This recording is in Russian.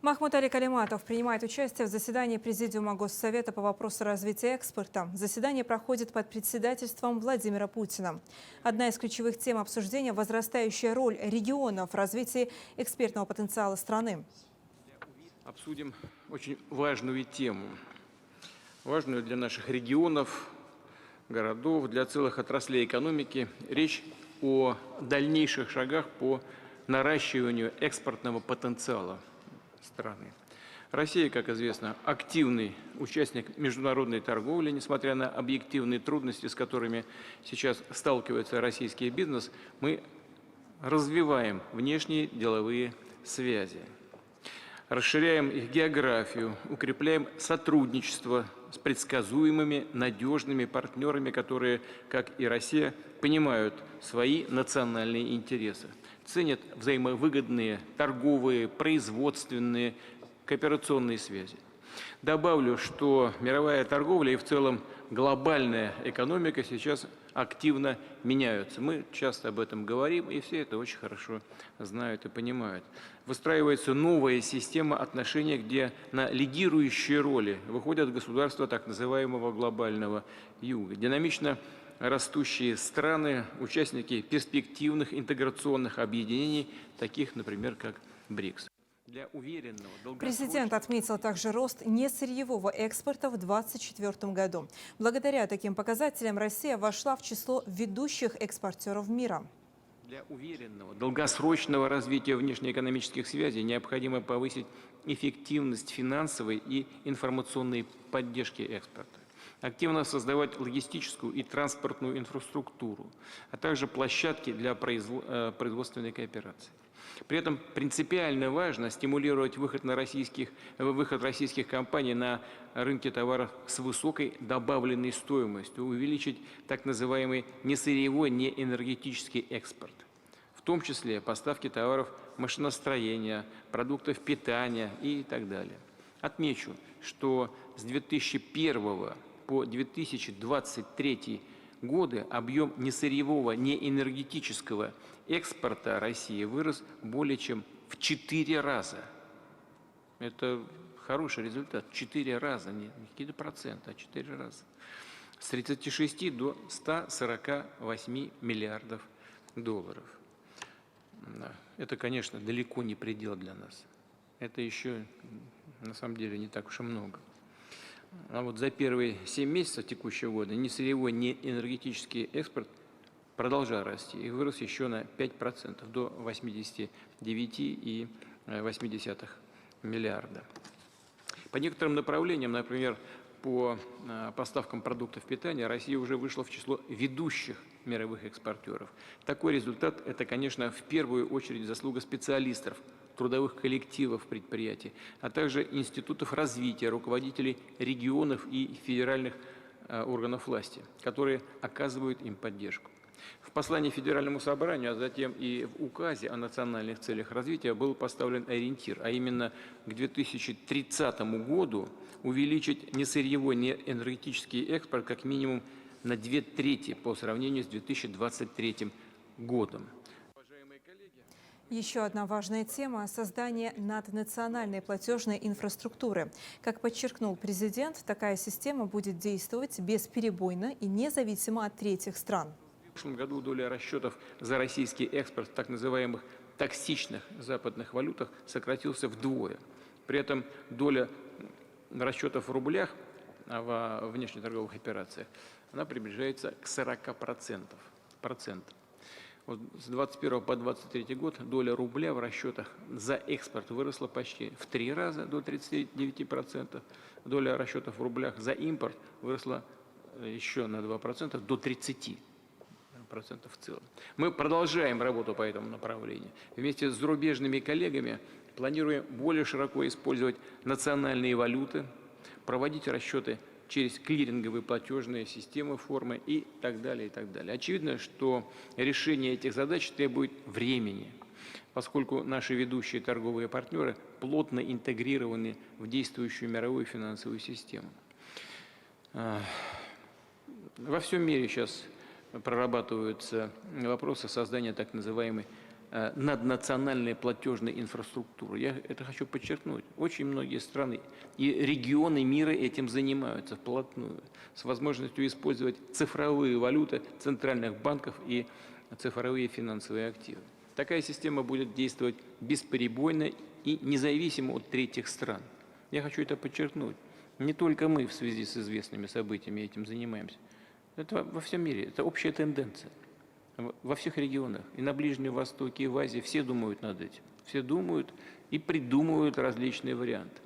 Махмуд Али Калиматов принимает участие в заседании Президиума Госсовета по вопросу развития экспорта. Заседание проходит под председательством Владимира Путина. Одна из ключевых тем обсуждения – возрастающая роль регионов в развитии экспертного потенциала страны. Обсудим очень важную тему, важную для наших регионов, городов, для целых отраслей экономики. Речь о дальнейших шагах по наращиванию экспортного потенциала страны. Россия, как известно, активный участник международной торговли, несмотря на объективные трудности, с которыми сейчас сталкивается российский бизнес, мы развиваем внешние деловые связи, расширяем их географию, укрепляем сотрудничество с предсказуемыми, надежными партнерами, которые, как и Россия, понимают свои национальные интересы, ценят взаимовыгодные торговые, производственные, кооперационные связи. Добавлю, что мировая торговля и в целом глобальная экономика сейчас активно меняются. Мы часто об этом говорим, и все это очень хорошо знают и понимают. Выстраивается новая система отношений, где на лидирующие роли выходят государства так называемого глобального юга. Динамично растущие страны, участники перспективных интеграционных объединений, таких, например, как БРИКС. Президент отметил также рост несырьевого экспорта в 2024 году. Благодаря таким показателям Россия вошла в число ведущих экспортеров мира. Для уверенного, долгосрочного развития внешнеэкономических связей необходимо повысить эффективность финансовой и информационной поддержки экспорта, активно создавать логистическую и транспортную инфраструктуру, а также площадки для производственной кооперации. При этом принципиально важно стимулировать выход российских компаний на рынки товаров с высокой добавленной стоимостью, увеличить так называемый несырьевой, неэнергетический экспорт, в том числе поставки товаров машиностроения, продуктов питания и так далее. Отмечу, что с 2001 по 2023 годы объем несырьевого, неэнергетического экспорта России вырос более чем в 4 раза. Это хороший результат. 4 раза, не какие-то проценты, а 4 раза. С 36 до 148 миллиардов долларов. Это, конечно, далеко не предел для нас. Это еще, на самом деле, не так уж и много. А вот за первые 7 месяцев текущего года несырьевой, неэнергетический экспорт продолжал расти и вырос еще на 5% до 89,8 миллиарда. По некоторым направлениям, например, по поставкам продуктов питания, Россия уже вышла в число ведущих мировых экспортеров. Такой результат – это, конечно, в первую очередь заслуга специалистов, трудовых коллективов предприятий, а также институтов развития, руководителей регионов и федеральных органов власти, которые оказывают им поддержку. В послании Федеральному собранию, а затем и в указе о национальных целях развития был поставлен ориентир, а именно к 2030 году увеличить несырьевой, неэнергетический экспорт как минимум на 2/3 по сравнению с 2023 годом. Еще одна важная тема – создание наднациональной платежной инфраструктуры. Как подчеркнул президент, такая система будет действовать бесперебойно и независимо от третьих стран. В прошлом году доля расчетов за российский экспорт в так называемых токсичных западных валютах сократился вдвое. При этом доля расчетов в рублях во внешнеторговых операциях она приближается к 40%. Вот с 2021 по 2023 год доля рубля в расчетах за экспорт выросла почти в 3 раза, до 39%. Доля расчетов в рублях за импорт выросла еще на 2%, до 30% в целом. Мы продолжаем работу по этому направлению. Вместе с зарубежными коллегами планируем более широко использовать национальные валюты, проводить расчеты через клиринговые платежные системы, формы и так далее, и так далее. Очевидно, что решение этих задач требует времени, поскольку наши ведущие торговые партнеры плотно интегрированы в действующую мировую финансовую систему. Во всем мире сейчас прорабатываются вопросы создания так называемой наднациональной платежной инфраструктуры. Я это хочу подчеркнуть. Очень многие страны и регионы мира этим занимаются вплотную, с возможностью использовать цифровые валюты центральных банков и цифровые финансовые активы. Такая система будет действовать бесперебойно и независимо от третьих стран. Я хочу это подчеркнуть. Не только мы в связи с известными событиями этим занимаемся. Это во всем мире, это общая тенденция. Во всех регионах, и на Ближнем Востоке, и в Азии, все думают над этим. Все думают и придумывают различные варианты.